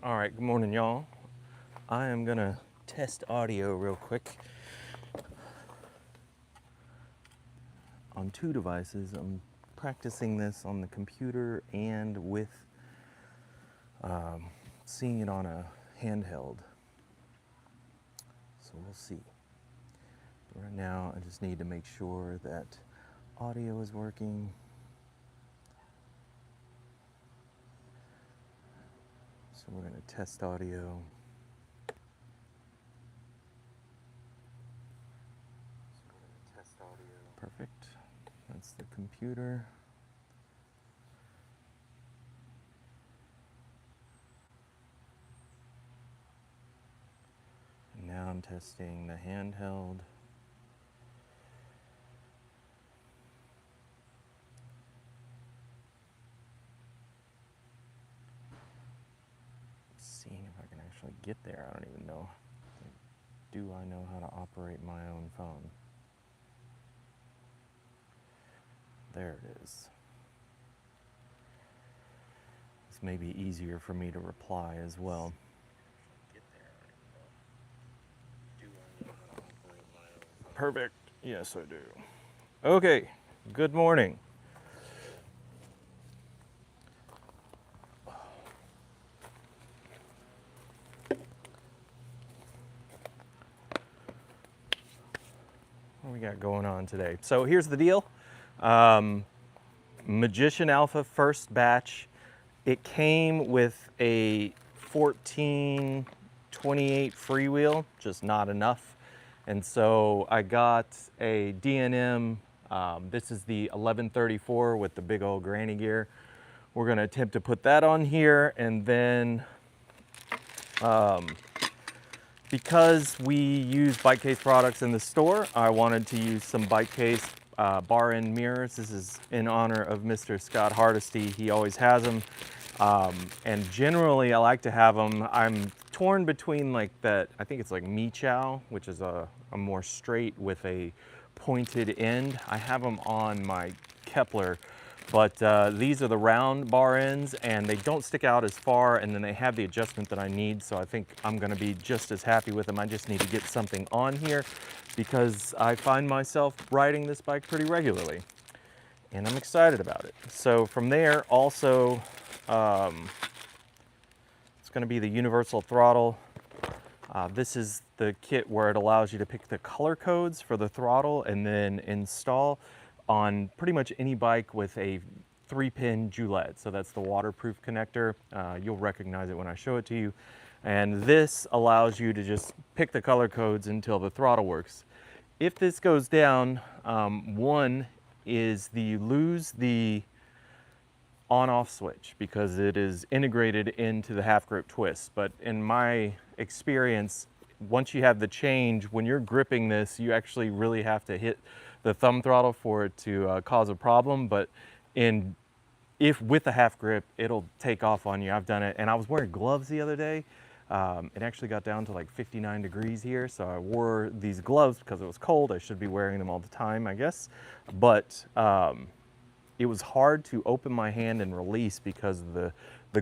All right, good morning, y'all. I am gonna test audio real quick on two devices. I'm practicing this on the computer and with seeing it on a handheld. So we'll see. Right now, I just need to make sure that audio is working. So we're gonna test audio. Perfect. That's the computer. And now I'm testing the handheld. Seeing if I can actually get there. I don't even know. Do I know how to operate my own phone? There it is. This may be easier for me to reply as well. Perfect. Yes, I do. Okay. Good morning. What we got going on today? So here's the deal. Magician Alpha first batch. It came with a 1428 freewheel, just not enough. And so I got a D&M. This is the 1134 with the big old granny gear. We're gonna attempt to put that on here, and then because we use ChainKASE products in the store, I wanted to use some ChainKASE bar end mirrors. This is in honor of Mr. Scott Hardesty. He always has them. And generally I like to have them. I'm torn between like that, I think it's like Mi Chow, which is a more straight with a pointed end. I have them on my Kepler, but these are the round bar ends and they don't stick out as far, and then they have the adjustment that I need. So I think I'm gonna be just as happy with them. I just need to get something on here because I find myself riding this bike pretty regularly and I'm excited about it. So from there also, it's gonna be the universal throttle. This is the kit where it allows you to pick the color codes for the throttle and then install on pretty much any bike with a 3-pin Joulette. So that's the waterproof connector. You'll recognize it when I show it to you. And this allows you to just pick the color codes until the throttle works. If this goes down, one is you lose the on-off switch because it is integrated into the half grip twist. But in my experience, once you have the change, when you're gripping this, you actually really have to hit the thumb throttle for it to cause a problem. But if with the half grip, it'll take off on you. I've done it, and I was wearing gloves the other day. It actually got down to like 59 degrees here, so I wore these gloves because it was cold. I should be wearing them all the time, I guess. But it was hard to open my hand and release because of the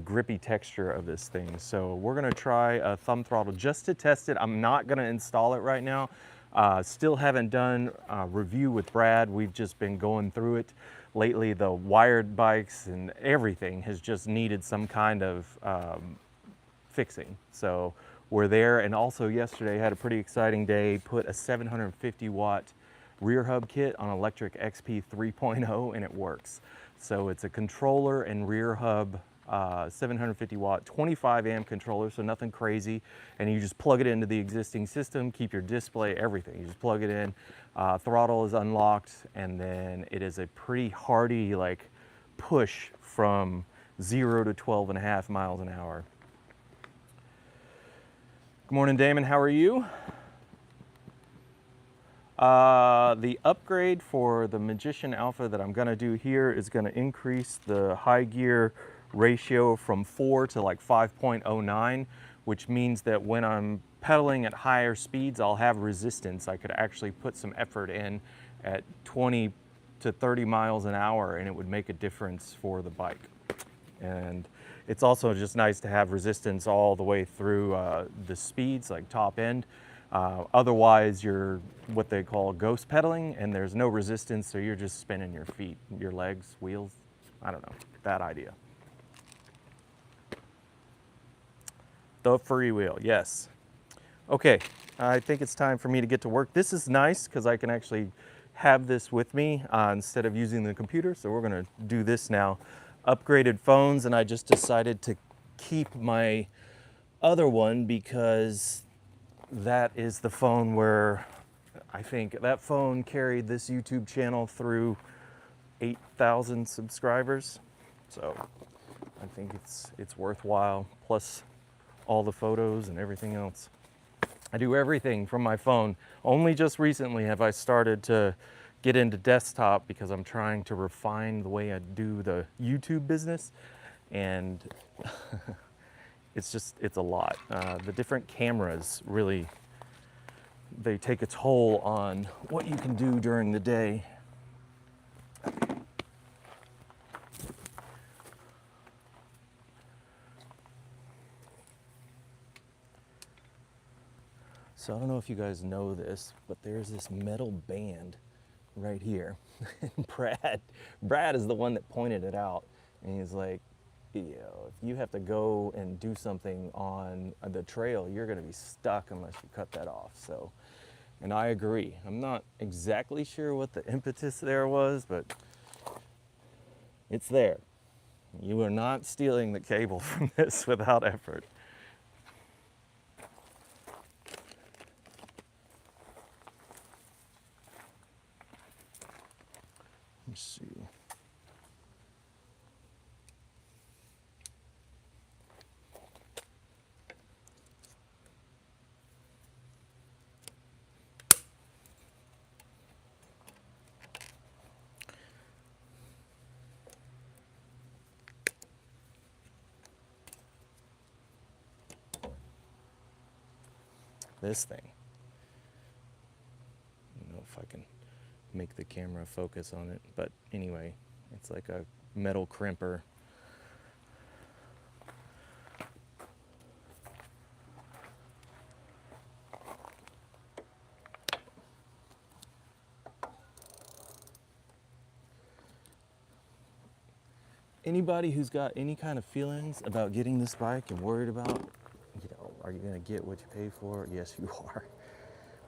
grippy texture of this thing. So we're gonna try a thumb throttle just to test it. I'm not gonna install it right now. Still haven't done a review with Brad. We've just been going through it. Lately, the wired bikes and everything has just needed some kind of fixing. So we're there, and also yesterday had a pretty exciting day. Put a 750 watt rear hub kit on Electric XP 3.0 and it works. So it's a controller and rear hub, 750 watt, 25 amp controller, so nothing crazy. And you just plug it into the existing system, keep your display, everything. You just plug it in, throttle is unlocked, and then it is a pretty hardy like push from 0 to 12.5 miles an hour. Good morning, Damon, how are you? The upgrade for the Magician Alpha that I'm gonna do here is gonna increase the high gear ratio from 4 to like 5.09, which means that when I'm pedaling at higher speeds, I'll have resistance. I could actually put some effort in at 20 to 30 miles an hour and it would make a difference for the bike. And it's also just nice to have resistance all the way through the speeds, like top end. Otherwise, you're what they call ghost pedaling, and there's no resistance, so you're just spinning your feet, your legs, wheels. I don't know, bad idea. The Freewheel, yes. Okay, I think it's time for me to get to work. This is nice because I can actually have this with me instead of using the computer, so we're gonna do this now. Upgraded phones, and I just decided to keep my other one because that is the phone where I think that phone carried this YouTube channel through 8,000 subscribers. So I think it's worthwhile, plus all the photos and everything else. I do everything from my phone. Only just recently have I started to get into desktop because I'm trying to refine the way I do the YouTube business, and it's a lot. The different cameras really, they take a toll on what you can do during the day. So I don't know if you guys know this, but there's this metal band right here. Brad is the one that pointed it out, and he's like, you know, if you have to go and do something on the trail, you're gonna be stuck unless you cut that off. So, and I agree. I'm not exactly sure what the impetus there was, but it's there. You are not stealing the cable from this without effort. Let's see. This thing. I don't know if I can make the camera focus on it, but anyway, it's like a metal crimper. Anybody who's got any kind of feelings about getting this bike and worried about, you know, are you gonna get what you pay for? Yes, you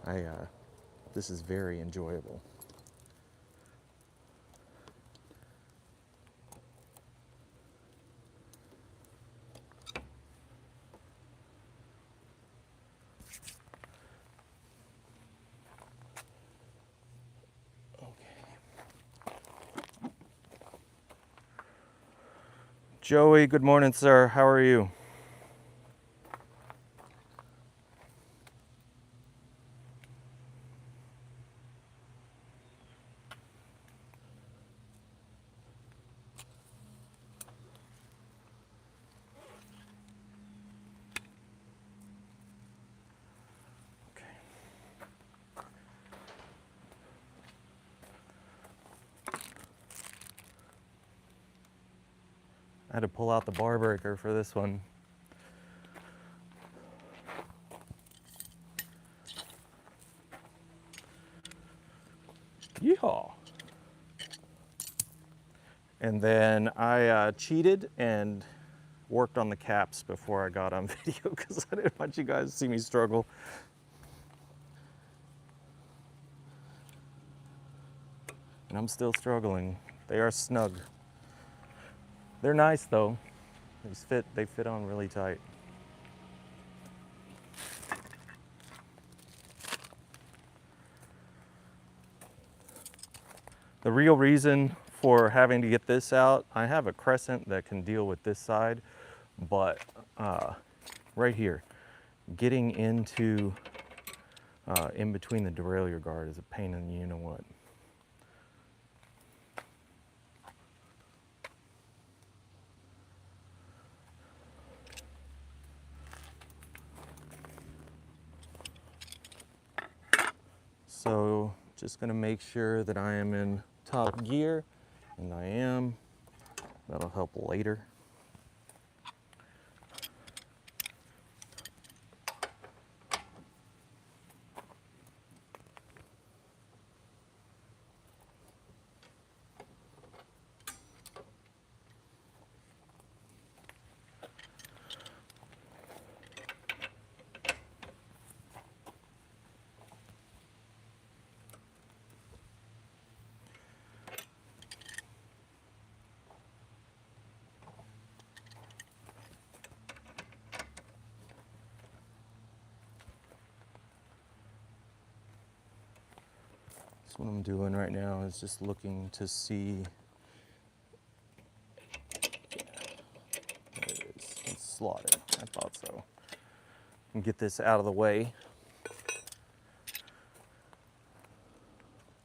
are. This is very enjoyable. Joey, good morning, sir. How are you? I had to pull out the bar breaker for this one. Yeehaw. And then I cheated and worked on the caps before I got on video because I didn't want you guys to see me struggle. And I'm still struggling. They are snug. They're nice though. They fit on really tight. The real reason for having to get this out, I have a crescent that can deal with this side, but right here, getting into in between the derailleur guard is a pain in the you know what. So just gonna make sure that I am in top gear, and I am. That'll help later. So what I'm doing right now is just looking to see. There it is. It's slotted. I thought so. And get this out of the way.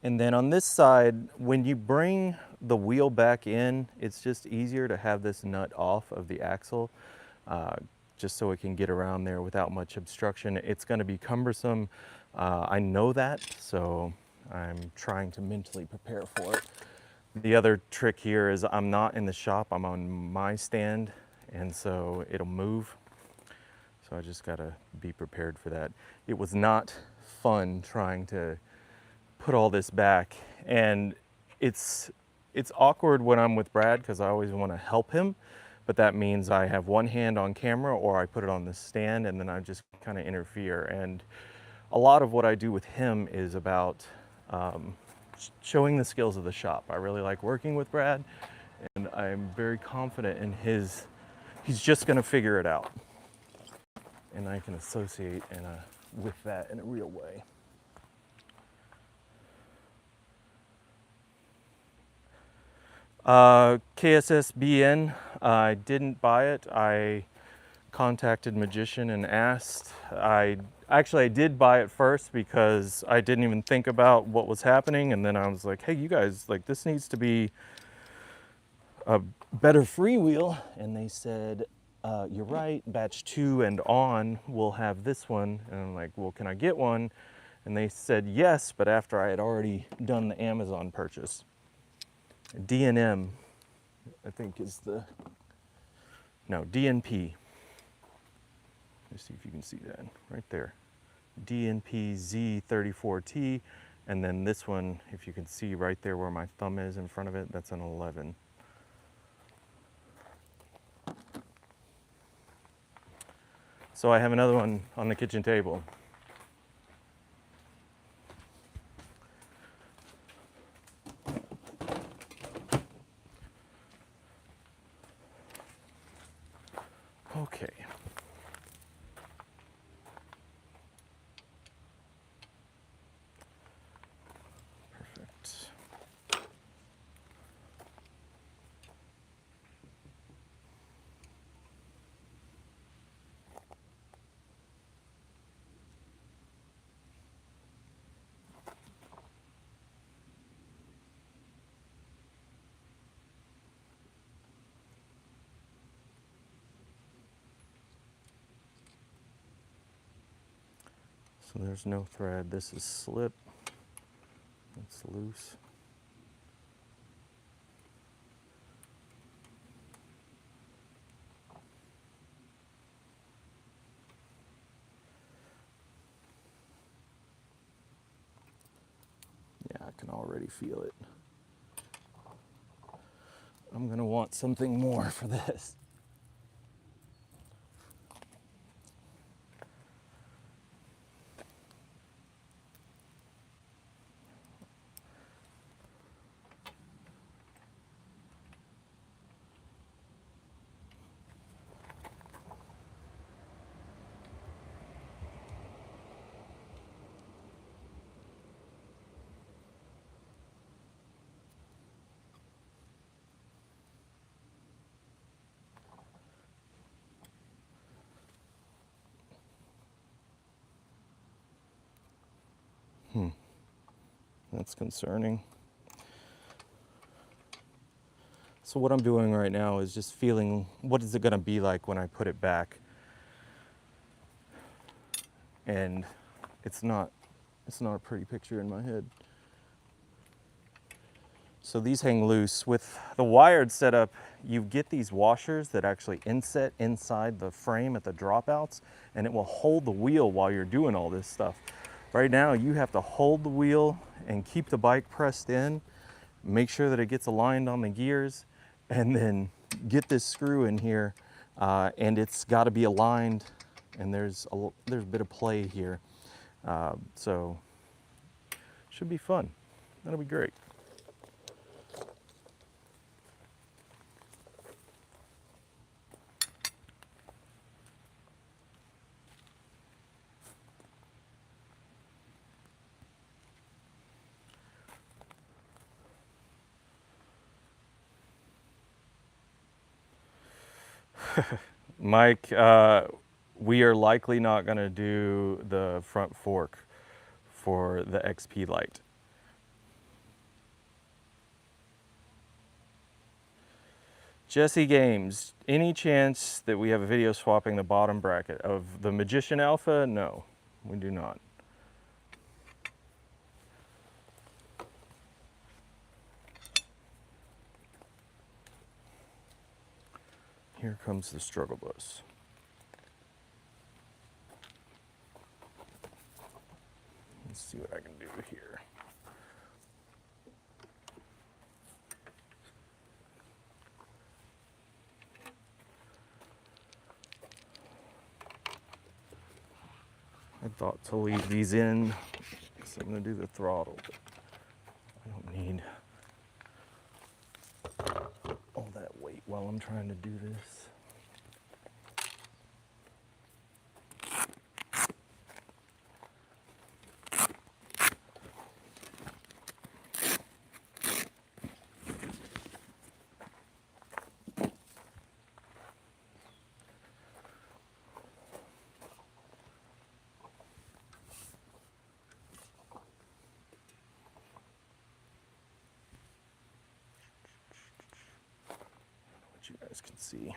And then on this side, when you bring the wheel back in, it's just easier to have this nut off of the axle, just so it can get around there without much obstruction. It's going to be cumbersome. I know that, so I'm trying to mentally prepare for it. The other trick here is I'm not in the shop, I'm on my stand, and so it'll move. So I just got to be prepared for that. It was not fun trying to put all this back, and it's awkward when I'm with Brad because I always want to help him, but that means I have one hand on camera or I put it on the stand and then I just kind of interfere. And a lot of what I do with him is about showing the skills of the shop. I really like working with Brad, and I'm very confident in he's just going to figure it out, and I can associate with that in a real way. KSSBN, I didn't buy it. I contacted Magician and asked. I did buy it first because I didn't even think about what was happening, and then I was like, hey, you guys, like, this needs to be a better freewheel. And they said, you're right, batch 2 and on will have this one. And I'm like, well, can I get one? And they said yes, but after I had already done the Amazon purchase. DNM, I think is DNP. Let's see if you can see that right there. DNP Z34T, and then this one, if you can see right there where my thumb is in front of it, that's an 11. So I have another one on the kitchen table. Okay. Perfect. So there's no thread. This is slip. It's loose. Yeah, I can already feel it. I'm gonna want something more for this. That's concerning. So what I'm doing right now is just feeling, what is it gonna be like when I put it back? And it's not a pretty picture in my head. So these hang loose. With the wired setup, you get these washers that actually inset inside the frame at the dropouts, and it will hold the wheel while you're doing all this stuff. Right now, you have to hold the wheel and keep the bike pressed in, make sure that it gets aligned on the gears, and then get this screw in here, and it's got to be aligned, and there's a bit of play here. So should be fun. That'll be great. Mike, we are likely not going to do the front fork for the XP light. Jesse Games, any chance that we have a video swapping the bottom bracket of the Magician Alpha? No, we do not. Here comes the struggle bus. Let's see what I can do here. I thought to leave these in because I'm going to do the throttle, but I don't need all that weight while I'm trying to do this. You guys can see.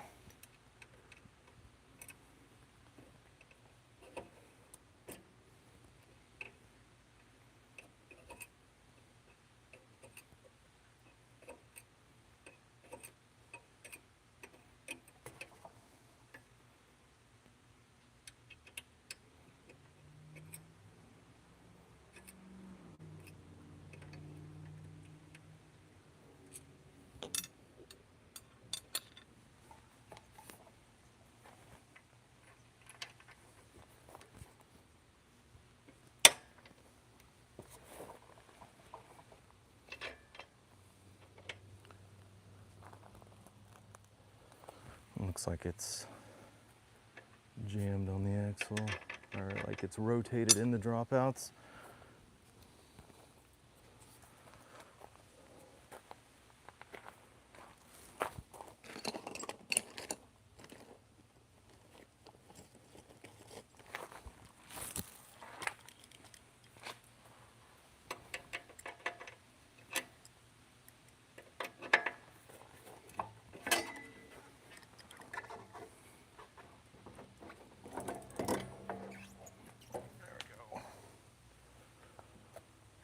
Looks like it's jammed on the axle, or like it's rotated in the dropouts.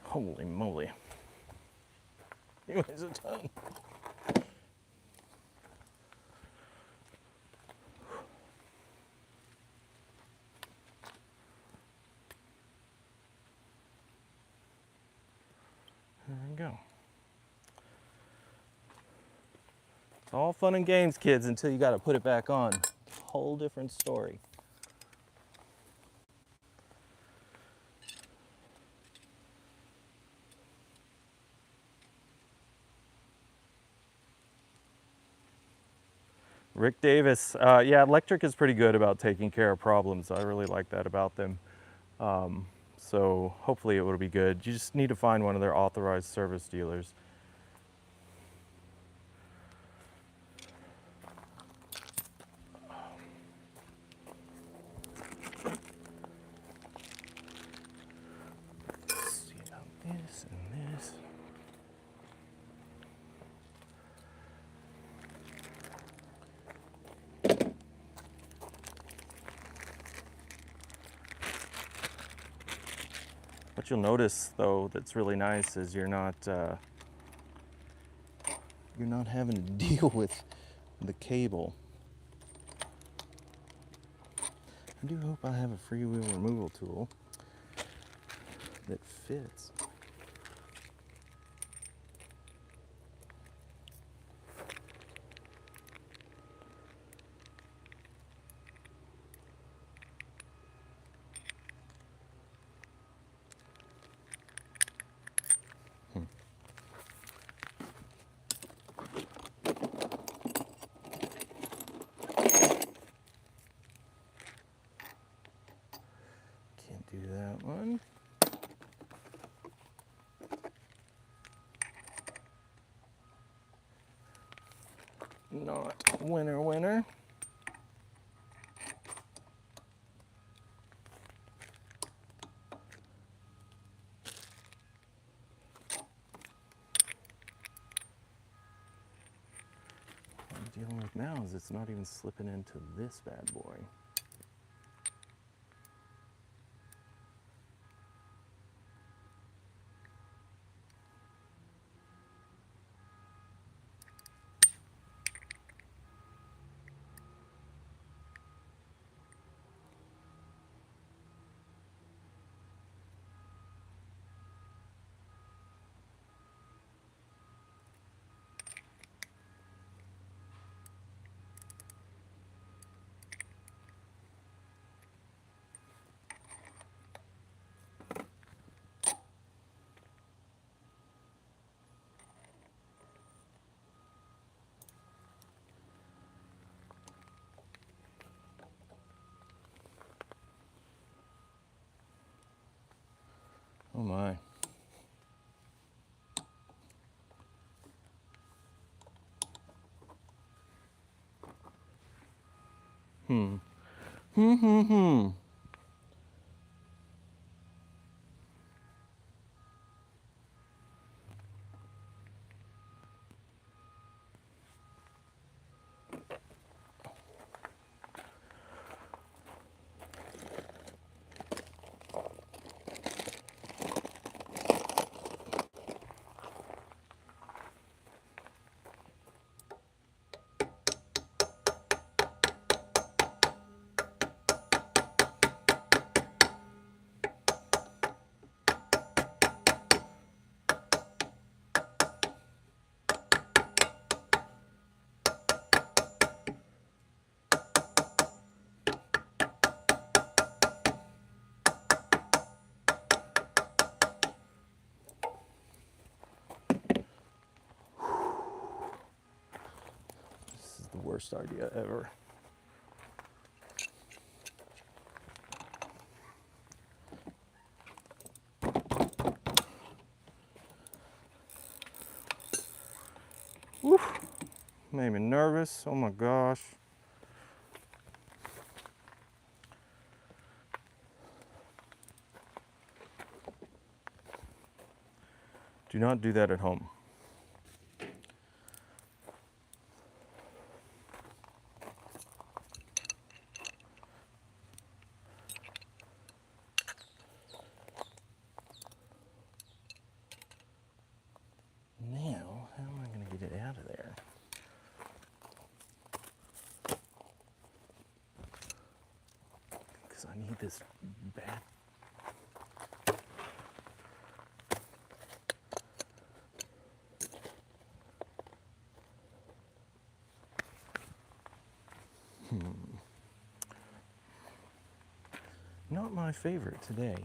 Holy moly. He weighs a ton. There we go. It's all fun and games, kids, until you got to put it back on. Whole different story. Rick Davis, yeah, Electric is pretty good about taking care of problems. I really like that about them. So hopefully it will be good. You just need to find one of their authorized service dealers. Let's see about this and this. What you'll notice, though, that's really nice is you're not having to deal with the cable. I do hope I have a Freewheel removal tool that fits. Can't do that one. Not winner winner. now is it's not even slipping into this bad boy. Oh my. Hmm. This is the worst idea ever. Woo. Made me nervous. Oh my gosh. Do not do that at home. Now, how am I going to get it out of there? Because I need this bad. Not my favorite today.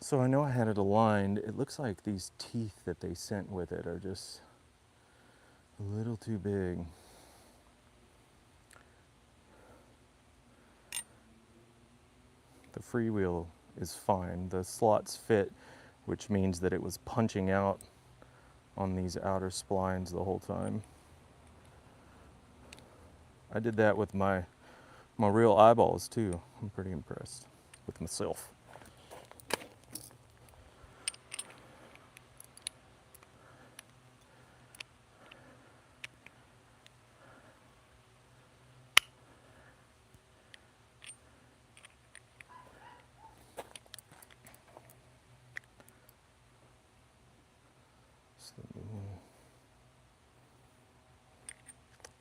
So I know I had it aligned. It looks like these teeth that they sent with it are just a little too big. The Freewheel is fine. The slots fit, which means that it was punching out on these outer splines the whole time. I did that with my real eyeballs too. I'm pretty impressed with myself.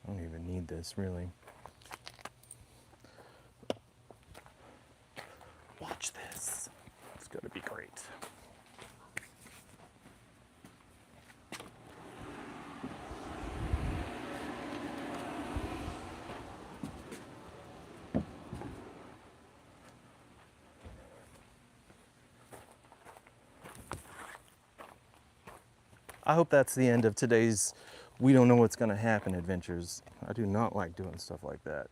I don't even need this really. Watch this. It's going to be great. I hope that's the end of today's we don't know what's going to happen adventures. I do not like doing stuff like that.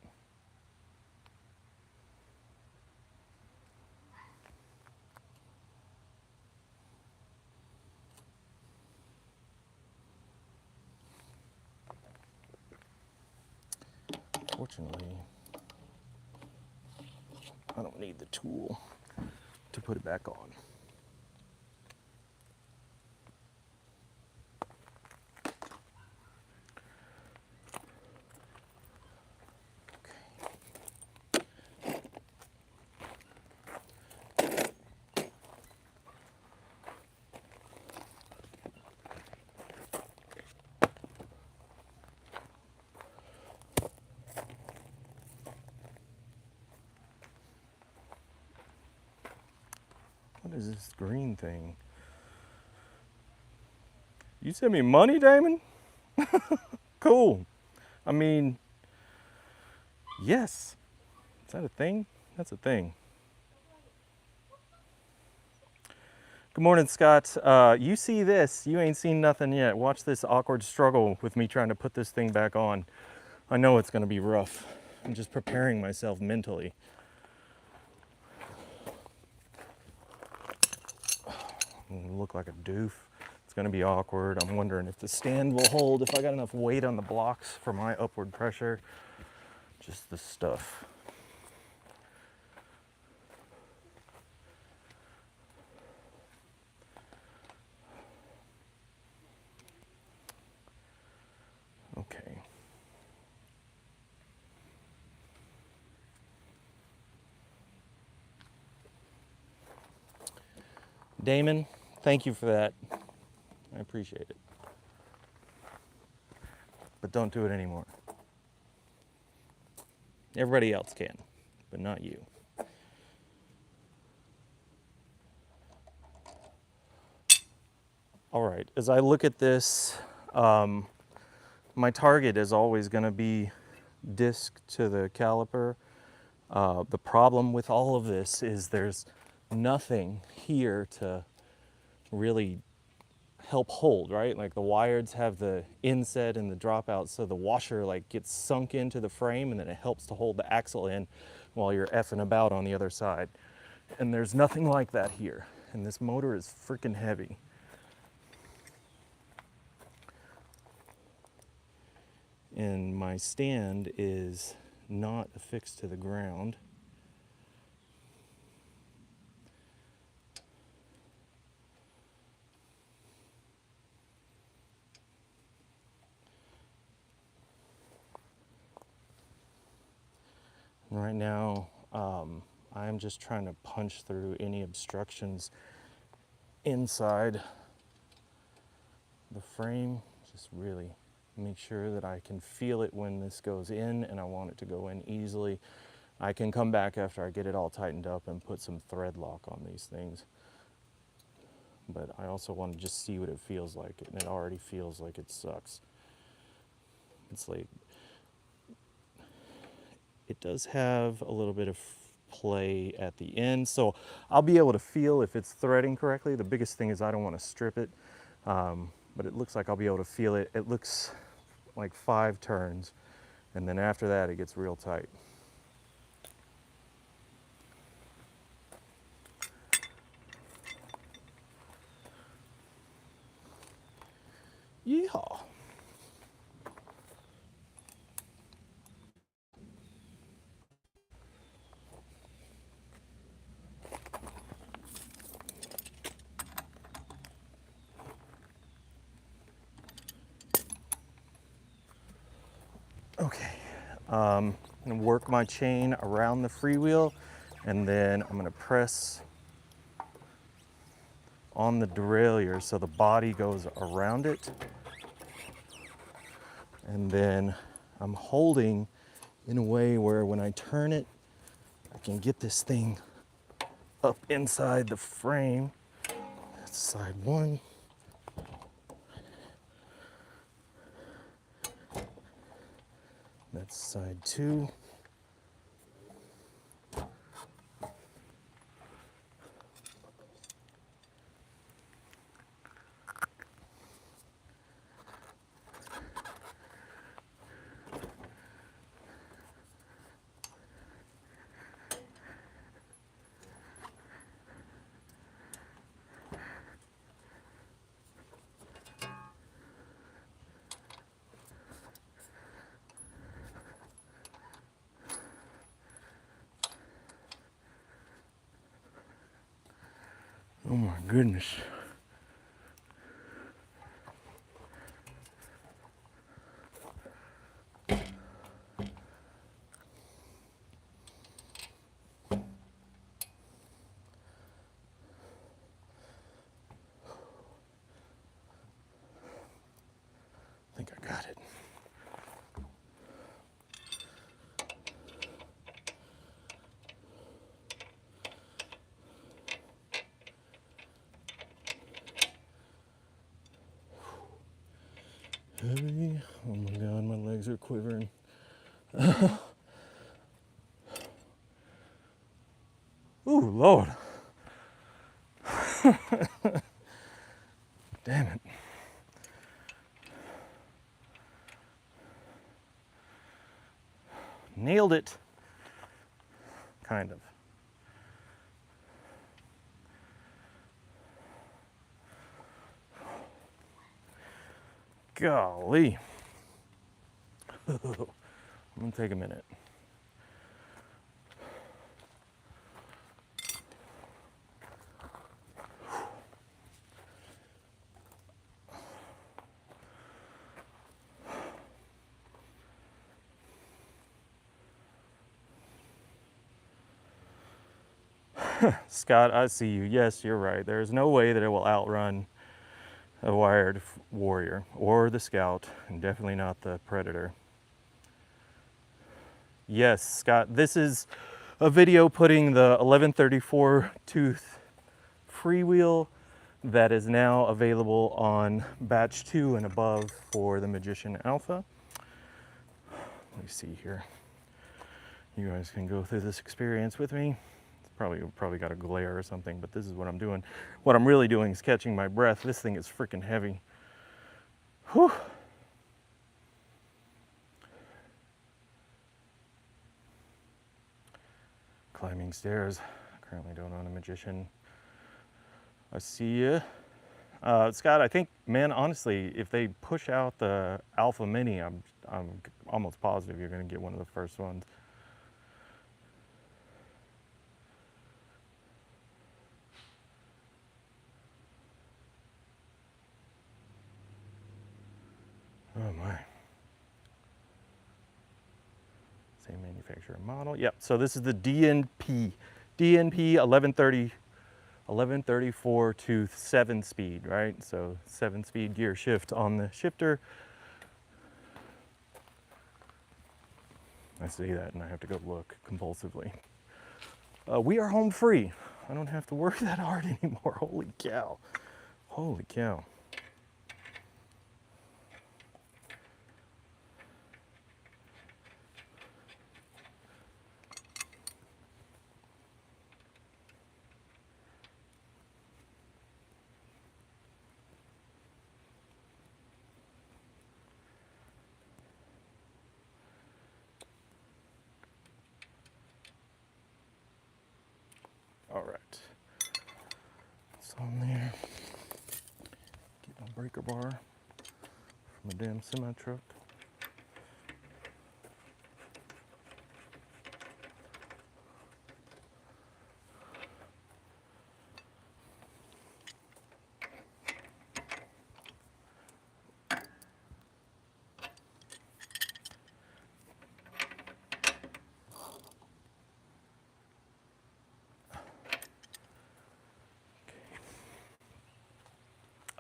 Fortunately, I don't need the tool to put it back on. What is this green thing? You sent me money, Damon? Cool. I mean, yes. Is that a thing? That's a thing. Good morning, Scott. You see this. You ain't seen nothing yet. Watch this awkward struggle with me trying to put this thing back on. I know it's going to be rough. I'm just preparing myself mentally. I'm gonna look like a doof. It's going to be awkward. I'm wondering if the stand will hold, if I got enough weight on the blocks for my upward pressure. Just the stuff. Okay. Damon, thank you for that. I appreciate it. But don't do it anymore. Everybody else can, but not you. All right, as I look at this, my target is always going to be disc to the caliper. The problem with all of this is there's nothing here to really help hold, right? Like the wires have the inset and the dropout, so the washer like gets sunk into the frame and then it helps to hold the axle in while you're effing about on the other side. And there's nothing like that here. And this motor is freaking heavy. And my stand is not affixed to the ground. And right now, I'm just trying to punch through any obstructions inside the frame. Just really make sure that I can feel it when this goes in, and I want it to go in easily. I can come back after I get it all tightened up and put some thread lock on these things. But I also want to just see what it feels like, and it already feels like it sucks. It's like, it does have a little bit of play at the end, so I'll be able to feel if it's threading correctly. The biggest thing is I don't want to strip it, but it looks like I'll be able to feel it. It looks like 5 turns, and then after that it gets real tight. Yeehaw. Okay, I'm gonna work my chain around the freewheel, and then I'm gonna press on the derailleur so the body goes around it. And then I'm holding in a way where when I turn it, I can get this thing up inside the frame. That's side 1. That's side 2. Oh my goodness. I think I got it. Heavy. Oh my God, my legs are quivering. Ooh, Lord. Damn it. Nailed it. Kind of. Golly. I'm gonna take a minute. Scott, I see you. Yes, you're right. There's no way that it will outrun a wired warrior or the scout, and definitely not the predator. Yes, Scott, this is a video putting the 1134 tooth Freewheel that is now available on batch 2 and above for the Magician Alpha. Let me see here. You guys can go through this experience with me. Probably got a glare or something, but this is what I'm doing. What I'm really doing is catching my breath. This thing is freaking heavy. Whew. Climbing stairs. Currently don't own a Magician. I see you. Scott, I think, man, honestly, if they push out the Alpha Mini, I'm almost positive you're going to get one of the first ones. Oh my. Same manufacturer model. Yep, so this is the DNP 1134 tooth 7-speed, right? So 7-speed gear shift on the shifter. I say that and I have to go look compulsively. We are home free. I don't have to work that hard anymore. Holy cow. Holy cow. All right. It's on there. Get my breaker bar from a damn semi truck.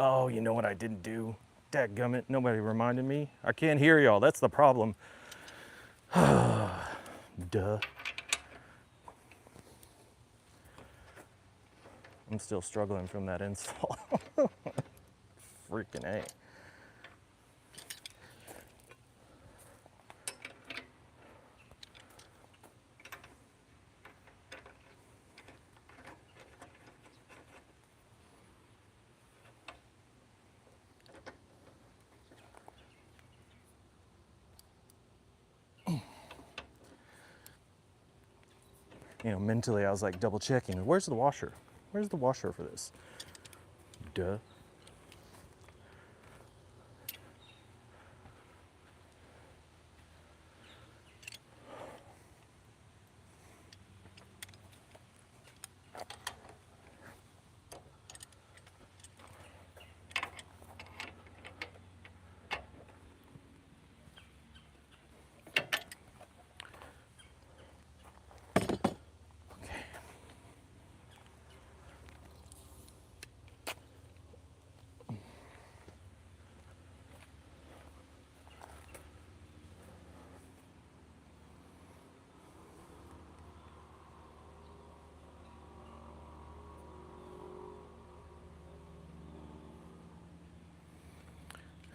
Oh, you know what I didn't do? Dadgummit, nobody reminded me. I can't hear y'all, that's the problem. Duh. I'm still struggling from that install. Freaking A. You know, mentally I was like double checking. Where's the washer? Where's the washer for this? Duh.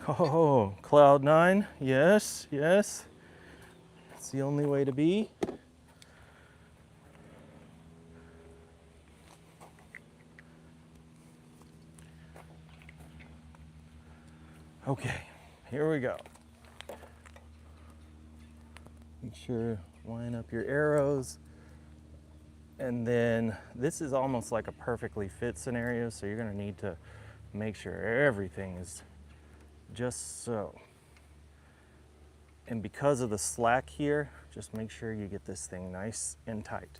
Oh, cloud 9, yes, yes. It's the only way to be. Okay, here we go. Make sure line up your arrows. And then this is almost like a perfectly fit scenario, so you're gonna need to make sure everything is just so. And because of the slack here, just make sure you get this thing nice and tight,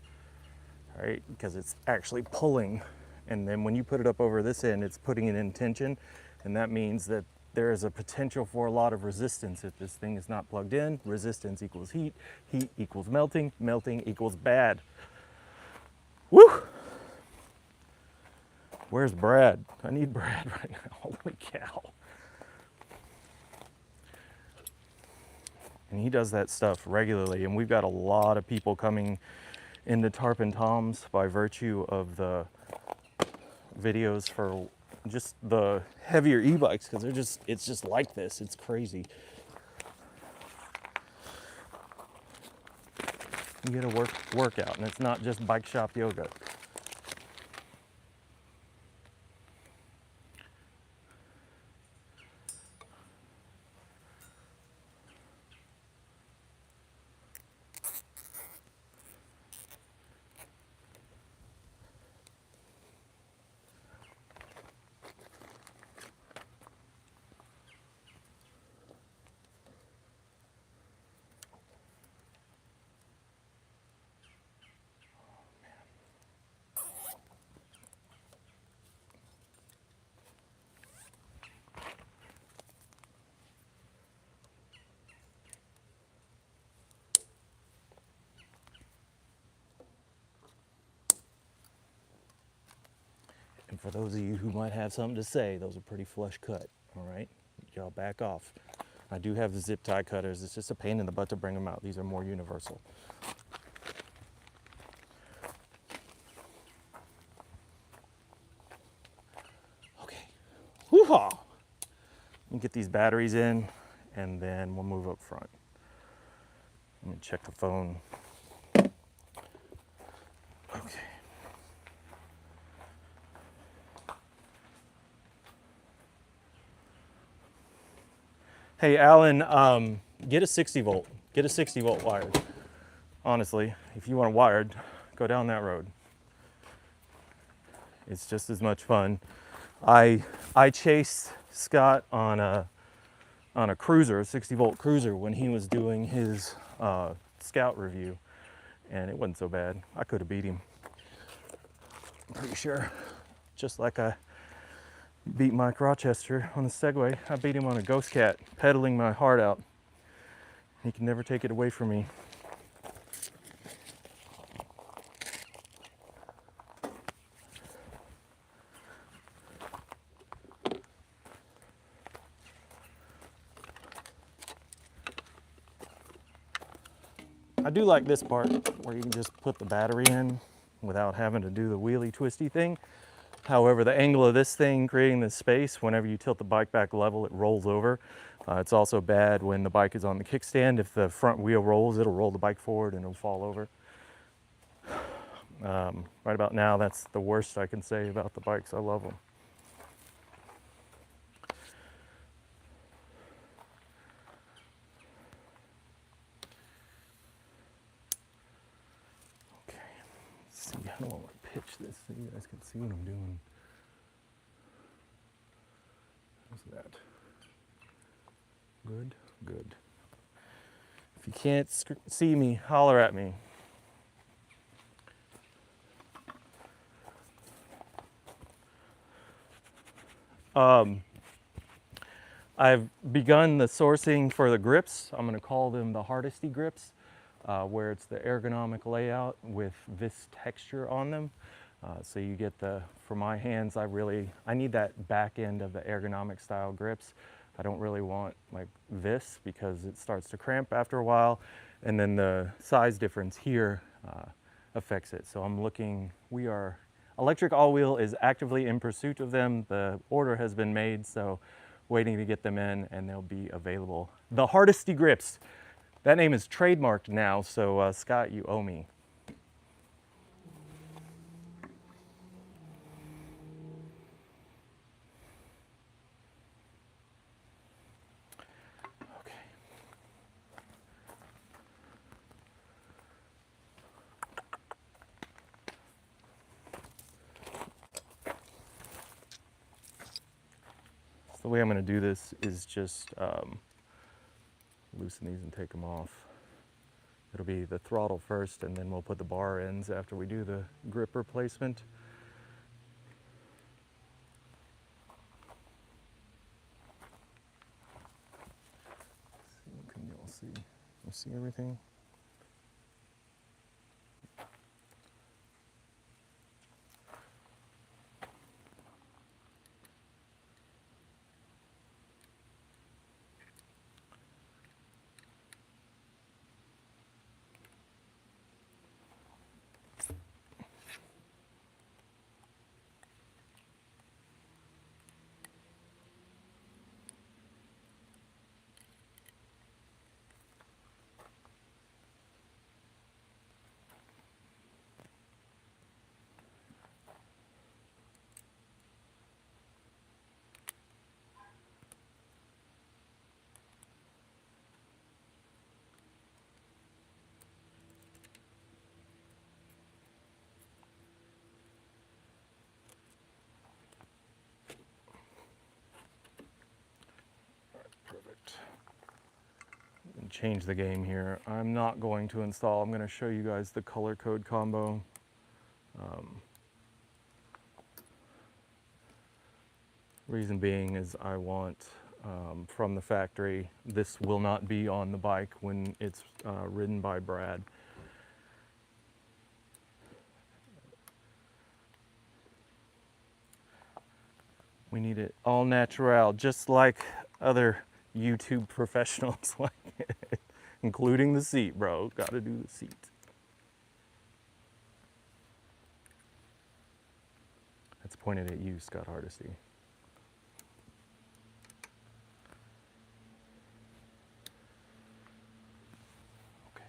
all right? Because it's actually pulling. And then when you put it up over this end, it's putting it in tension. And that means that there is a potential for a lot of resistance if this thing is not plugged in. Resistance equals heat, heat equals melting, melting equals bad. Woo! Where's Brad? I need Brad right now. Holy cow. And he does that stuff regularly, and we've got a lot of people coming into Tarp and Tom's by virtue of the videos for just the heavier e-bikes, because it's just like this. It's crazy. You get a workout, and it's not just bike shop yoga. And for those of you who might have something to say, those are pretty flush cut, all right? Y'all back off. I do have the zip tie cutters. It's just a pain in the butt to bring them out. These are more universal. Okay, woo-haw! We'll get these batteries in, and then we'll move up front. Let me check the phone. Okay. Hey, Alan, get a 60 volt. Get a 60 volt wired. Honestly, if you want wired, go down that road. It's just as much fun. I chased Scott on a cruiser, a 60 volt cruiser, when he was doing his scout review, and it wasn't so bad. I could have beat him. I'm pretty sure. Just like I beat Mike Rochester on the Segway. I beat him on a Ghost Cat, pedaling my heart out. He can never take it away from me. I do like this part where you can just put the battery in without having to do the wheelie twisty thing. However, the angle of this thing creating this space, whenever you tilt the bike back level, it rolls over. It's also bad when the bike is on the kickstand. If the front wheel rolls, it'll roll the bike forward and it'll fall over. Right about now, that's the worst I can say about the bikes. I love them. Okay, let's see, I don't want to pitch this so you guys can see what I'm doing. How's that? Good, good. If you can't see me, holler at me. I've begun the sourcing for the grips. I'm going to call them the Hardesty grips, where it's the ergonomic layout with this texture on them. So you get the, for my hands, I need that back end of the ergonomic style grips. I don't really want like this because it starts to cramp after a while, and then the size difference here affects it. So I'm looking, ElectricAllWheel is actively in pursuit of them. The order has been made, so waiting to get them in, and they'll be available. The Hardesty grips. That name is trademarked now, so Scott, you owe me. The way I'm going to do this is just loosen these and take them off. It'll be the throttle first, and then we'll put the bar ends after we do the grip replacement. Can you all see? You see everything? Change the game here. I'm not going to install. I'm going to show you guys the color code combo. Reason being is I want from the factory, this will not be on the bike when it's ridden by Brad. We need it all natural, just like other YouTube professionals, like including the seat, bro. Gotta do the seat. That's pointed at you, Scott Hardesty. Okay.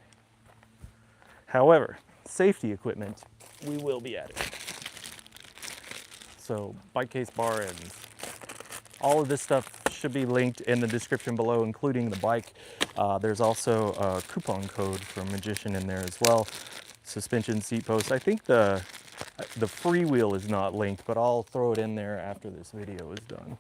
However, safety equipment, we will be adding. So, bike case bar ends. All of this stuff should be linked in the description below, including the bike. There's also a coupon code from Magician in there as well. Suspension seat post. I think the Freewheel is not linked, but I'll throw it in there after this video is done.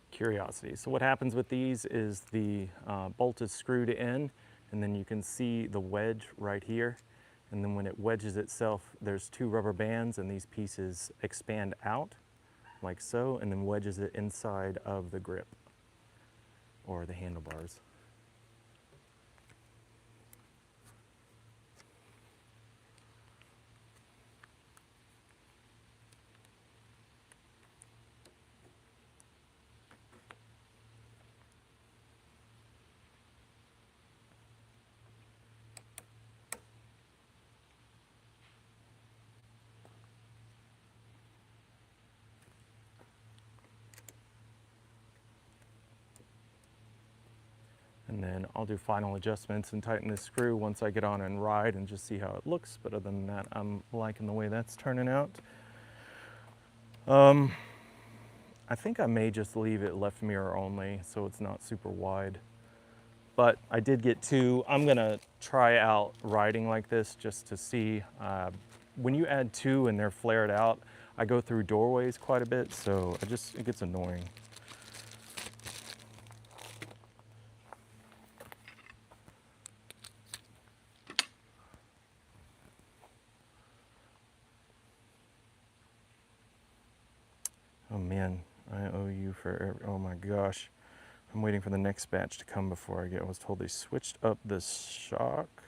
Curiosity. So what happens with these is the bolt is screwed in, and then you can see the wedge right here. And then when it wedges itself, there's two rubber bands, and these pieces expand out like so, and then wedges it inside of the grip or the handlebars. And then I'll do final adjustments and tighten this screw once I get on and ride and just see how it looks. But other than that, I'm liking the way that's turning out. I think I may just leave it left mirror only so it's not super wide. But I did get two. I'm gonna try out riding like this just to see. When you add two and they're flared out, I go through doorways quite a bit, so it gets annoying. Oh man, I owe you for, oh my gosh. I'm waiting for the next batch to come before I was told they switched up the shock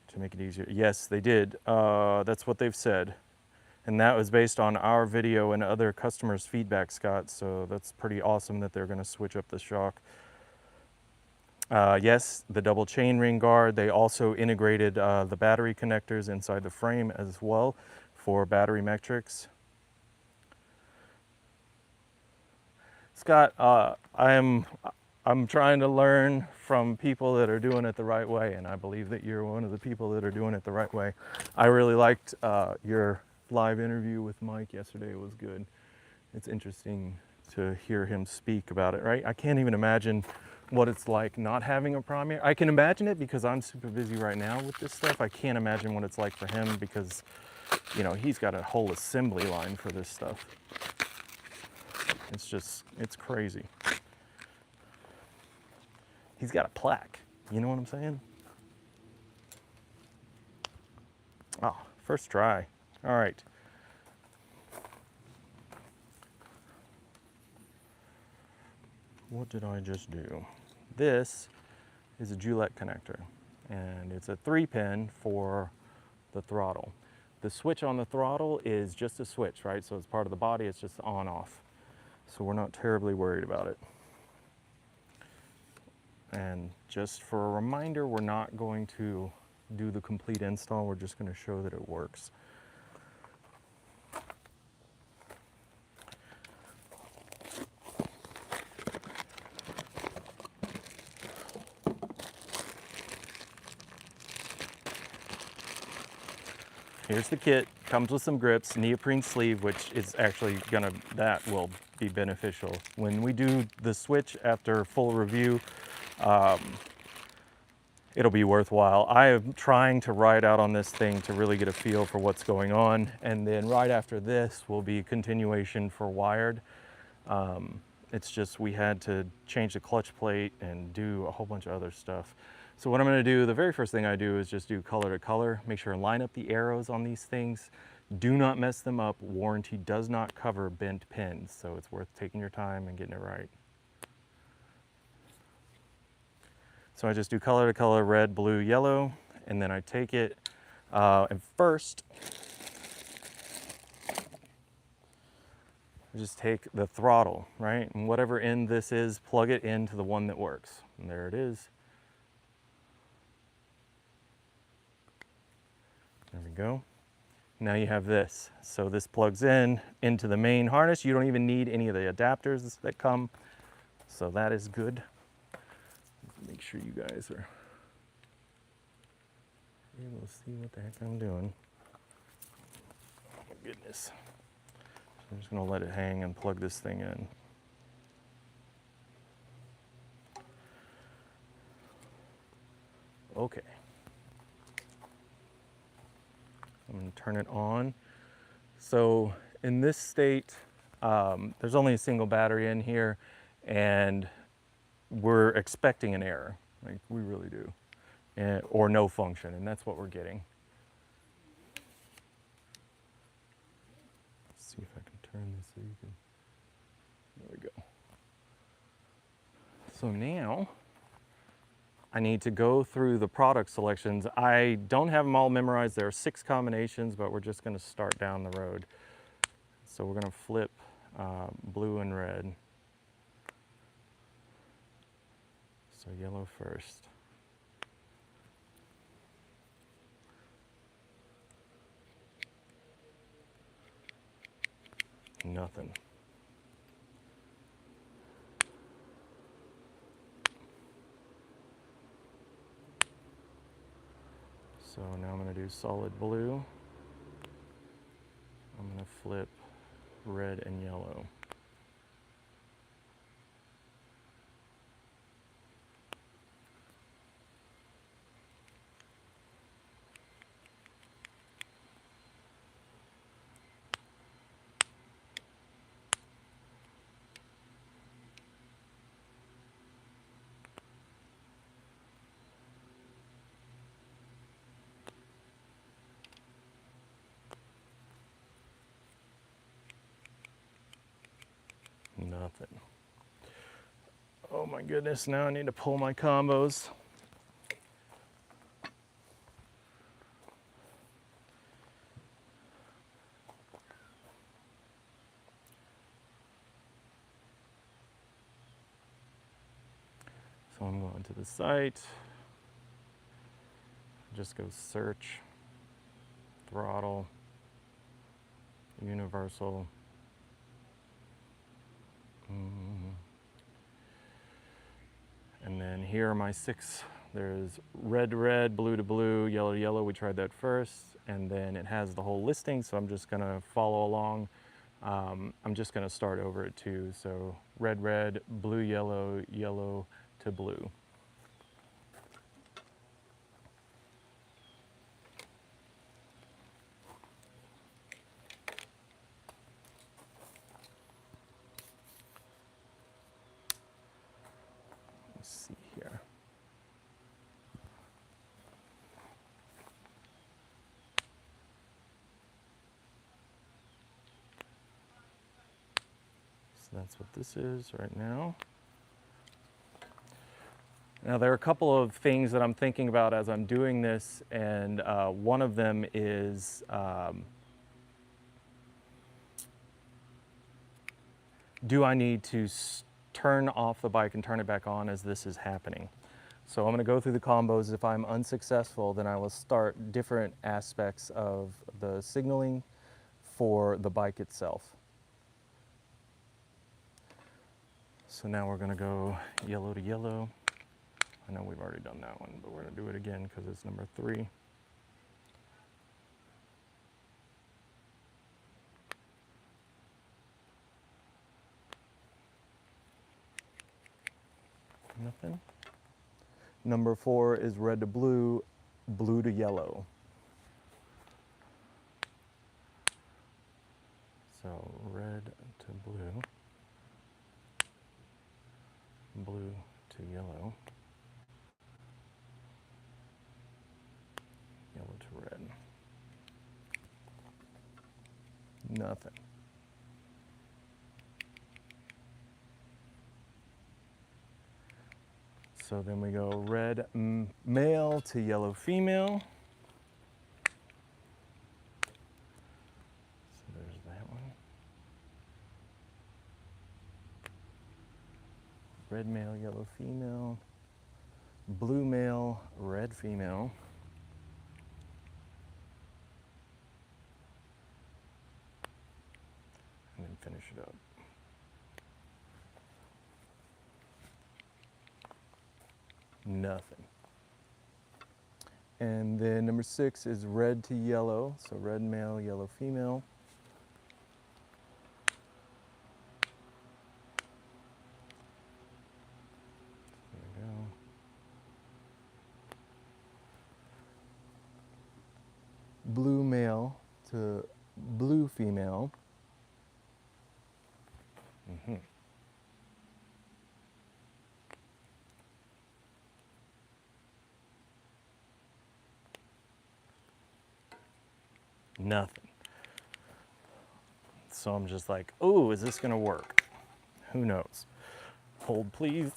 to make it easier. Yes, they did. That's what they've said. And that was based on our video and other customers' feedback, Scott. So that's pretty awesome that they're going to switch up the shock. Yes, the double chain ring guard. They also integrated the battery connectors inside the frame as well for battery metrics. Scott, I'm trying to learn from people that are doing it the right way, and I believe that you're one of the people that are doing it the right way. I really liked your live interview with Mike yesterday. It was good. It's interesting to hear him speak about it, right? I can't even imagine what it's like not having a Premier. I can imagine it because I'm super busy right now with this stuff. I can't imagine what it's like for him because, you know, he's got a whole assembly line for this stuff. It's just, it's crazy. He's got a plaque, you know what I'm saying? Oh, first try. All right. What did I just do? This is a Gillette connector, and it's a 3-pin for the throttle. The switch on the throttle is just a switch, right? So it's part of the body, it's just on-off. So we're not terribly worried about it. And just for a reminder, we're not going to do the complete install, we're just going to show that it works. Here's the kit, comes with some grips, neoprene sleeve, which is actually that will be beneficial. When we do the switch after full review, it'll be worthwhile. I am trying to ride out on this thing to really get a feel for what's going on. And then right after this will be continuation for wired. It's just, we had to change the clutch plate and do a whole bunch of other stuff. So what I'm gonna do, the very first thing I do is just do color to color, make sure to line up the arrows on these things. Do not mess them up. Warranty does not cover bent pins, so it's worth taking your time and getting it right. So I just do color to color, red, blue, yellow, and then I take it, and first, I just take the throttle, right? And whatever end this is, plug it into the one that works. And there it is. There we go. Now you have this. So this plugs in into the main harness. You don't even need any of the adapters that come. So that is good. Make sure you guys are able to see what the heck I'm doing. Oh my goodness. So I'm just gonna let it hang and plug this thing in. Okay. I'm going to turn it on. So in this state, there's only a single battery in here, and we're expecting an error. Like, we really do. Or no function, and that's what we're getting. Let's see if I can turn this so you can, there we go. So now, I need to go through the product selections. I don't have them all memorized. There are 6 combinations, but we're just gonna start down the road. So we're gonna flip blue and red. So yellow first. Nothing. So now I'm going to do solid blue. I'm going to flip red and yellow. Nothing. Oh my goodness, now I need to pull my combos. So I'm going to the site, just go search, throttle, universal. And then here are my 6. There's red to red, blue to blue, yellow to yellow. We tried that first. And then it has the whole listing, so I'm just gonna follow along. I'm just gonna start over at 2. So red, red, blue, yellow, yellow to blue. Let's see here. So that's what this is right now. Now there are a couple of things that I'm thinking about as I'm doing this, and one of them is do I need to turn off the bike and turn it back on as this is happening? So I'm going to go through the combos. If I'm unsuccessful, then I will start different aspects of the signaling for the bike itself. So now we're going to go yellow to yellow. I know we've already done that one, but we're going to do it again because it's number 3. Nothing. Number 4 is red to blue, blue to yellow. So red to blue, blue to yellow, yellow to red. Nothing. So then we go red male to yellow female. So there's that one. Red male, yellow female. Blue male, red female. And then finish it up. Nothing. And then number 6 is red to yellow. So red male, yellow female. There we go. Blue male to blue female. Nothing. So I'm just like, oh, is this gonna work? Who knows? Hold, please.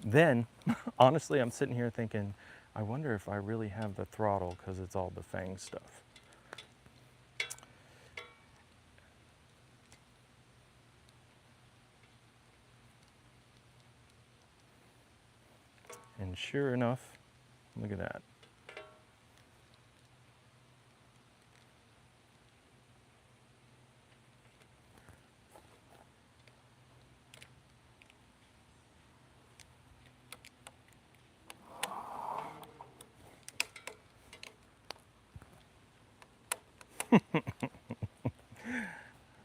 Then, honestly, I'm sitting here thinking, I wonder if I really have the throttle because it's all the Fang stuff. And sure enough, look at that.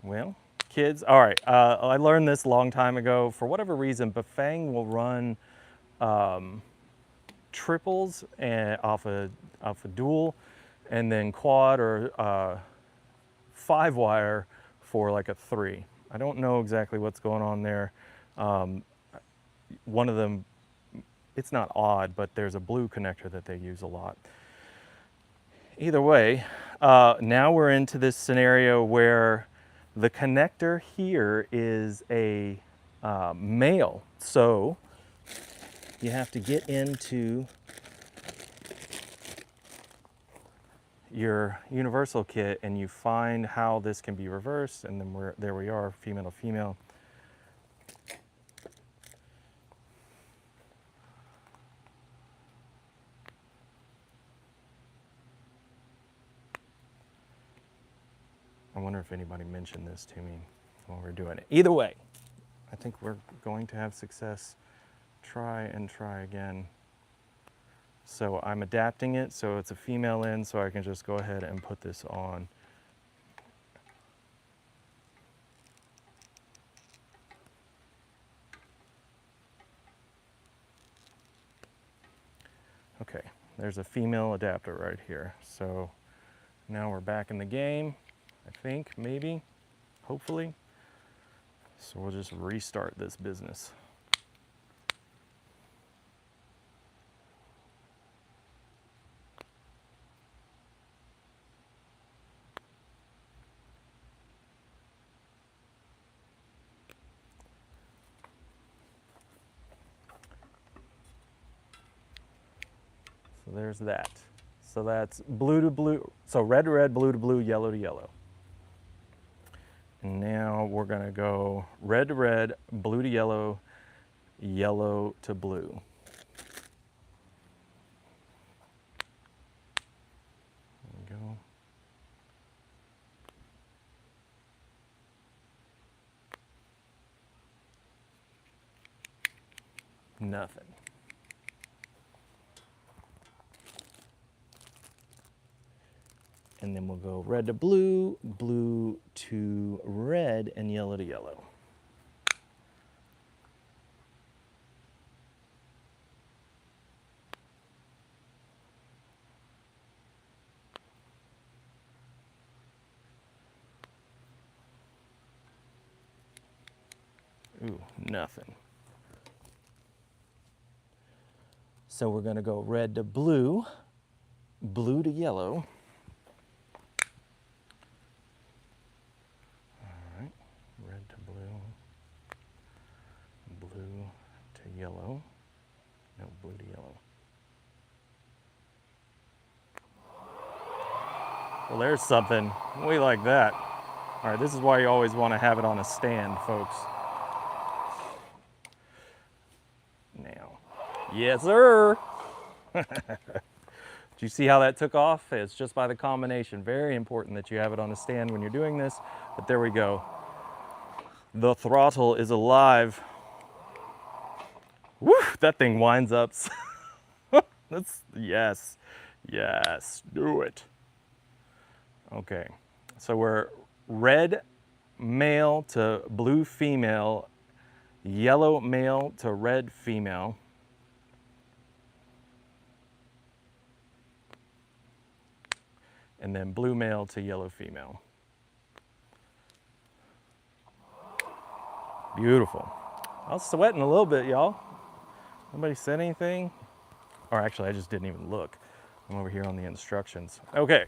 Well, kids, all right, I learned this a long time ago. For whatever reason, Bafang will run triples and off a dual, and then quad or 5-wire for like a 3. I don't know exactly what's going on there. One of them, it's not odd, but there's a blue connector that they use a lot. Either way, now we're into this scenario where the connector here is a male. So you have to get into your universal kit and you find how this can be reversed, and then there we are, female to female. I wonder if anybody mentioned this to me while we're doing it. Either way, I think we're going to have success. Try and try again. So I'm adapting it so it's a female end, so I can just go ahead and put this on. Okay, there's a female adapter right here. So now we're back in the game, I think, maybe, hopefully. So we'll just restart this business. So there's that. So that's blue to blue. So red to red, blue to blue, yellow to yellow. And now we're gonna go red to red, blue to yellow, yellow to blue. There we go. Nothing. And then we'll go red to blue, blue to red, and yellow to yellow. Ooh, nothing. So we're gonna go red to blue, blue to yellow. Red to blue, blue to yellow, no, blue to yellow. Well, there's something. We like that. All right, this is why you always want to have it on a stand, folks. Now, yes, sir. Do you see how that took off? It's just by the combination. Very important that you have it on a stand when you're doing this, but there we go. The throttle is alive. Woo, that thing winds up. Yes, yes, do it. Okay, so we're red male to blue female, yellow male to red female. And then blue male to yellow female. Beautiful. I was sweating a little bit, y'all. Nobody said anything? Or actually, I just didn't even look. I'm over here on the instructions. Okay,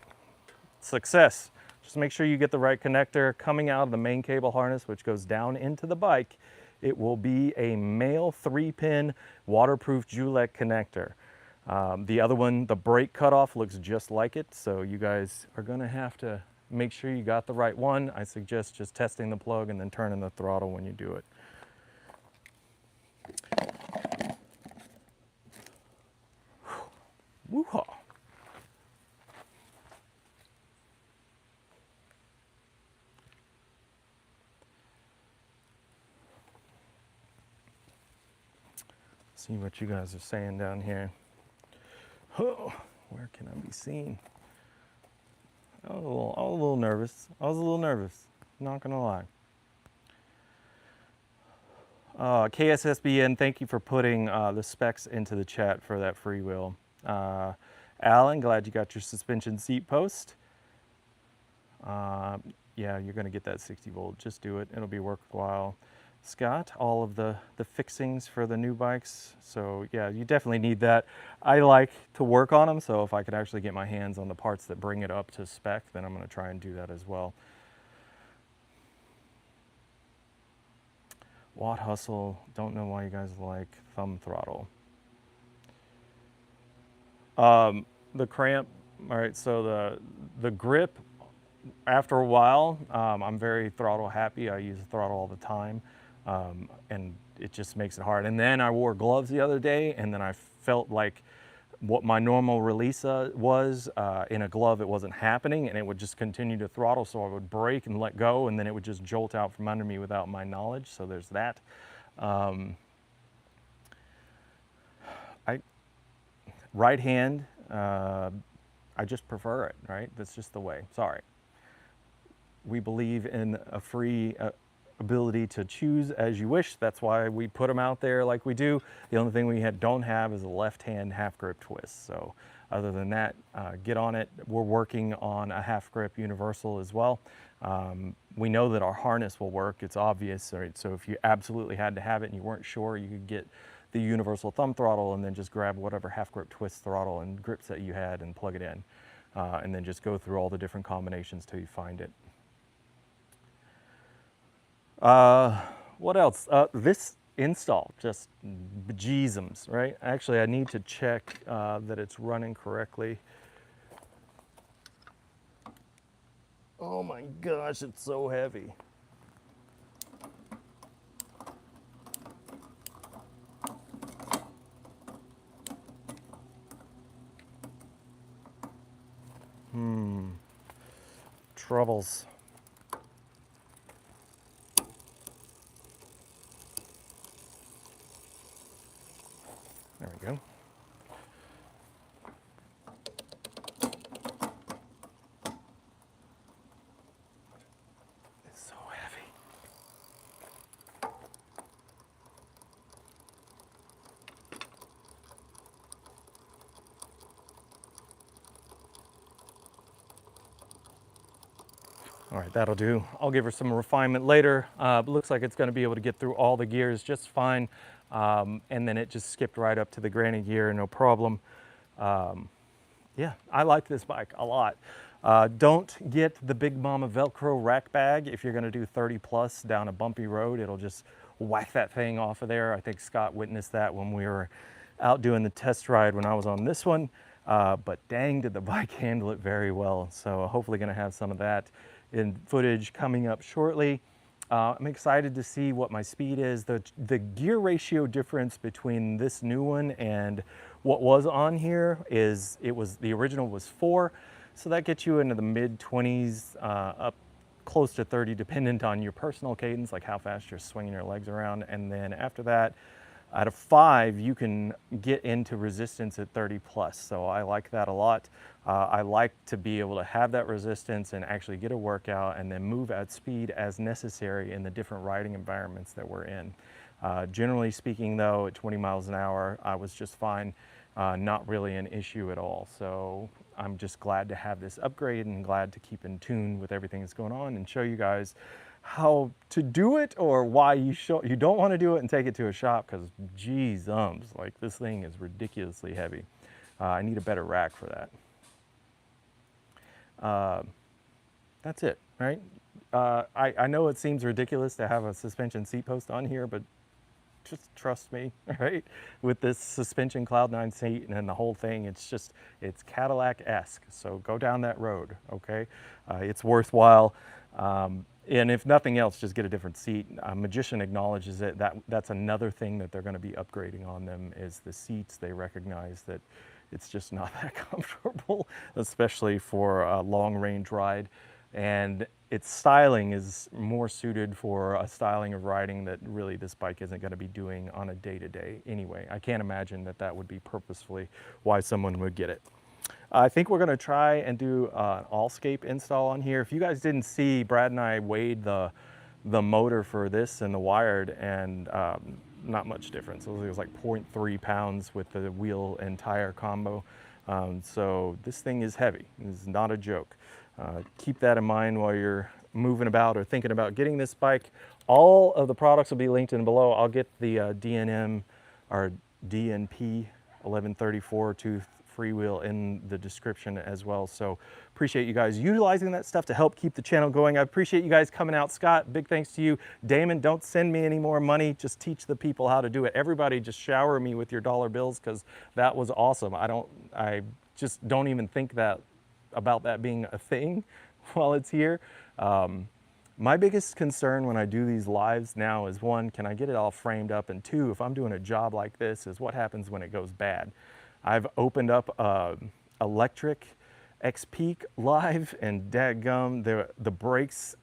success. Just make sure you get the right connector coming out of the main cable harness, which goes down into the bike. It will be a male 3-pin waterproof Julek connector. The other one, the brake cutoff, looks just like it, so you guys are gonna have to make sure you got the right one. I suggest just testing the plug and then turning the throttle when you do it. Woo-haw. See what you guys are saying down here. Oh, where can I be seen? I was a little nervous. Not gonna lie. KSSBN, thank you for putting the specs into the chat for that Freewheel. Alan, glad you got your suspension seat post. yeah, you're going to get that 60 volt. Just do it. It'll be worthwhile. Scott, all of the fixings for the new bikes. So yeah, you definitely need that. I like to work on them, so if I could actually get my hands on the parts that bring it up to spec, then I'm going to try and do that as well. Watt Hustle, don't know why you guys like thumb throttle. The cramp, all right, so the grip, after a while, I'm very throttle happy. I use the throttle all the time, and it just makes it hard. And then I wore gloves the other day, and then I felt like what my normal release was in a glove, it wasn't happening, and it would just continue to throttle, so I would brake and let go, and then it would just jolt out from under me without my knowledge, so there's that. Right hand, I just prefer it, right? That's just the way, sorry. We believe in a free ability to choose as you wish. That's why we put them out there like we do. The only thing we don't have is a left-hand half grip twist. So other than that, get on it. We're working on a half grip universal as well. We know that our harness will work. It's obvious, right? So if you absolutely had to have it and you weren't sure, you could get the universal thumb throttle and then just grab whatever half grip twist throttle and grip set you had and plug it in. And then just go through all the different combinations till you find it. What else? This install, just bejeezums, right? Actually, I need to check that it's running correctly. Oh my gosh, it's so heavy. Troubles. There we go. It's so heavy. All right, that'll do. I'll give her some refinement later. But looks like it's going to be able to get through all the gears just fine. And then it just skipped right up to the granny gear, no problem. Yeah, I like this bike a lot. Don't get the Big Mama Velcro rack bag if you're going to do 30 plus down a bumpy road. It'll just whack that thing off of there. I think Scott witnessed that when we were out doing the test ride when I was on this one. But dang, did the bike handle it very well. So hopefully going to have some of that in footage coming up shortly. I'm excited to see what my speed is. The gear ratio difference between this new one and what was on here is, the original was 4, so that gets you into the mid 20s, up close to 30, dependent on your personal cadence, like how fast you're swinging your legs around. And then after that, out of 5, you can get into resistance at 30 plus. So I like that a lot. I like to be able to have that resistance and actually get a workout and then move at speed as necessary in the different riding environments that we're in. Generally speaking though, at 20 miles an hour, I was just fine. Not really an issue at all. So I'm just glad to have this upgrade and glad to keep in tune with everything that's going on and show you guys how to do it, or why you don't want to do it and take it to a shop, because geez like this thing is ridiculously heavy. I need a better rack for that. That's it, right? I know it seems ridiculous to have a suspension seat post on here, but just trust me, right? With this suspension Cloud9 seat and then the whole thing, it's Cadillac-esque. So go down that road, okay? It's worthwhile. And if nothing else, just get a different seat. Magician acknowledges it. That's another thing that they're going to be upgrading on them is the seats. They recognize that it's just not that comfortable, especially for a long-range ride. And its styling is more suited for a styling of riding that really this bike isn't going to be doing on a day-to-day anyway. I can't imagine that that would be purposefully why someone would get it. I think we're going to try and do an Allscape install on here. If you guys didn't see, Brad and I weighed the motor for this and the wired, and not much difference. It was like 0.3 pounds with the wheel and tire combo. So this thing is heavy. It's not a joke. Keep that in mind while you're moving about or thinking about getting this bike, all of the products will be linked in below. I'll get the DNM or DNP 1134 tooth Freewheel in the description as well. So appreciate you guys utilizing that stuff to help keep the channel going. I appreciate you guys coming out. Scott, big thanks to you. Damon, don't send me any more money. Just teach the people how to do it. Everybody just shower me with your dollar bills, because that was awesome. I just don't even think that about that being a thing while it's here. My biggest concern when I do these lives now is, one, can I get it all framed up? And two, if I'm doing a job like this, is what happens when it goes bad? I've opened up Electric X-Peak live, and dadgum, the brakes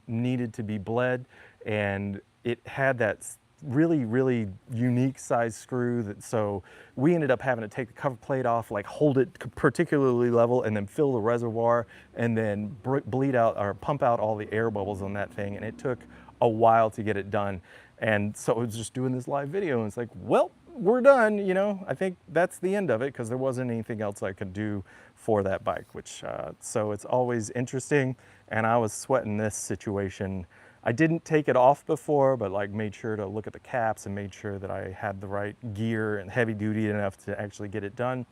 needed to be bled, and it had that really unique size screw so we ended up having to take the cover plate off, like hold it particularly level, and then fill the reservoir, and then bleed out or pump out all the air bubbles on that thing, and it took a while to get it done. And so I was just doing this live video, and it's like, well, we're done, you know. I think that's the end of it, because there wasn't anything else I could do for that bike, which so it's always interesting. And I was sweating this situation. I didn't take it off before, but like made sure to look at the caps and made sure that I had the right gear and heavy duty enough to actually get it done.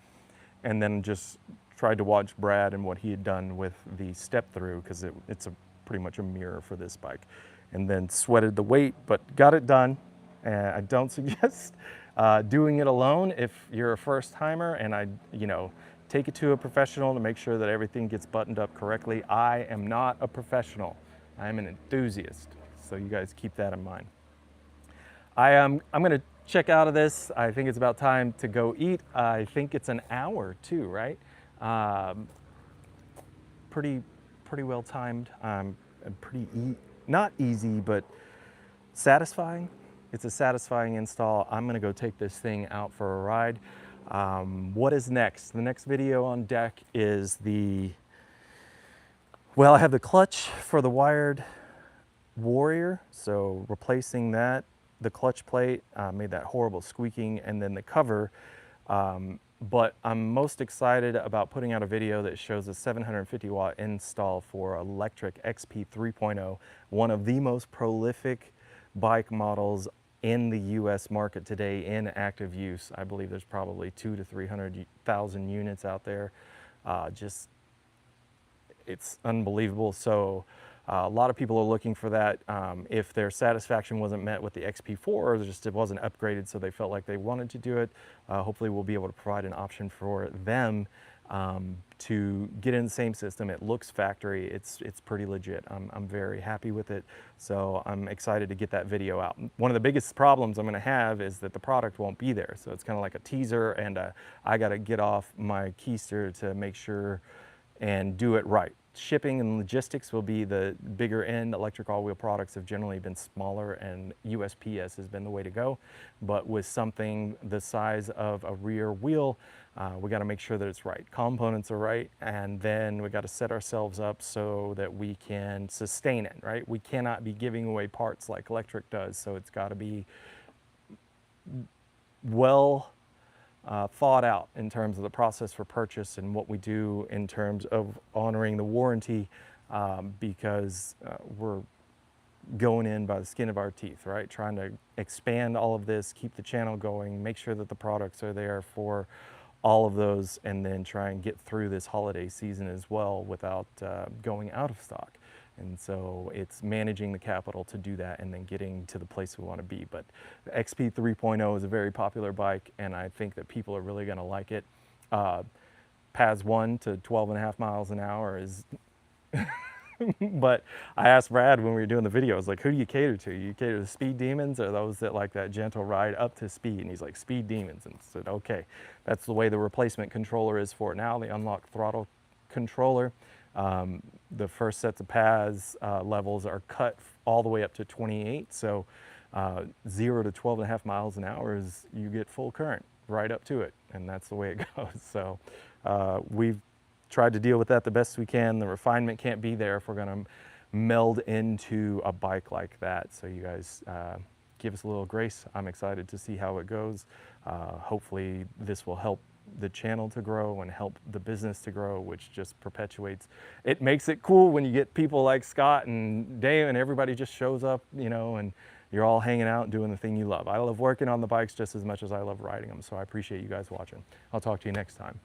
And then just tried to watch Brad and what he had done with the step through, because it's pretty much a mirror for this bike. And then sweated the weight, but got it done. And I don't suggest doing it alone if you're a first timer, and take it to a professional to make sure that everything gets buttoned up correctly. I am not a professional. I am an enthusiast, so you guys keep that in mind. I'm gonna check out of this. I think it's about time to go eat. I think it's an hour too, right? Pretty well timed. Not easy, but satisfying. It's a satisfying install. I'm gonna go take this thing out for a ride. What is next? The next video on deck is I have the clutch for the wired Warrior, so replacing that, the clutch plate, made that horrible squeaking, and then the cover. But I'm most excited about putting out a video that shows a 750 watt install for Electric XP 3.0, one of the most prolific bike models in the US market today in active use. I believe there's probably 200,000 to 300,000 units out there. It's unbelievable. So a lot of people are looking for that. If their satisfaction wasn't met with the XP4, or it wasn't upgraded, so they felt like they wanted to do it, hopefully we'll be able to provide an option for them to get in the same system. It looks factory. It's pretty legit. I'm very happy with it. So I'm excited to get that video out. One of the biggest problems I'm going to have is that the product won't be there. So it's kind of like a teaser, and I got to get off my keister to make sure and do it right. Shipping and logistics will be the bigger end. ElectricAllWheel products have generally been smaller, and USPS has been the way to go. But with something the size of a rear wheel, we got to make sure that it's right. Components are right, and then we got to set ourselves up so that we can sustain it, right? We cannot be giving away parts like Electric does, so it's got to be well thought out in terms of the process for purchase and what we do in terms of honoring the warranty, because we're going in by the skin of our teeth, right? Trying to expand all of this, keep the channel going, make sure that the products are there for all of those, and then try and get through this holiday season as well without going out of stock. And so it's managing the capital to do that and then getting to the place we want to be. But the XP 3.0 is a very popular bike, and I think that people are really going to like it. PAS 1 to 12.5 miles an hour is but I asked Brad when we were doing the video, I was like, who do you cater to? You cater to speed demons, or those that like that gentle ride up to speed? And he's like, speed demons. And I said, okay, that's the way the replacement controller is for it now, the unlocked throttle controller. The first sets of PAS levels are cut all the way up to 28. So 0 to 12.5 miles an hour is you get full current right up to it. And that's the way it goes. So we've tried to deal with that the best we can. The refinement can't be there if we're going to meld into a bike like that. So you guys give us a little grace. I'm excited to see how it goes. Hopefully this will help the channel to grow and help the business to grow, which just perpetuates. It makes it cool when you get people like Scott and Dave and everybody just shows up, you know, and you're all hanging out doing the thing you love. I love working on the bikes just as much as I love riding them, so I appreciate you guys watching. I'll talk to you next time.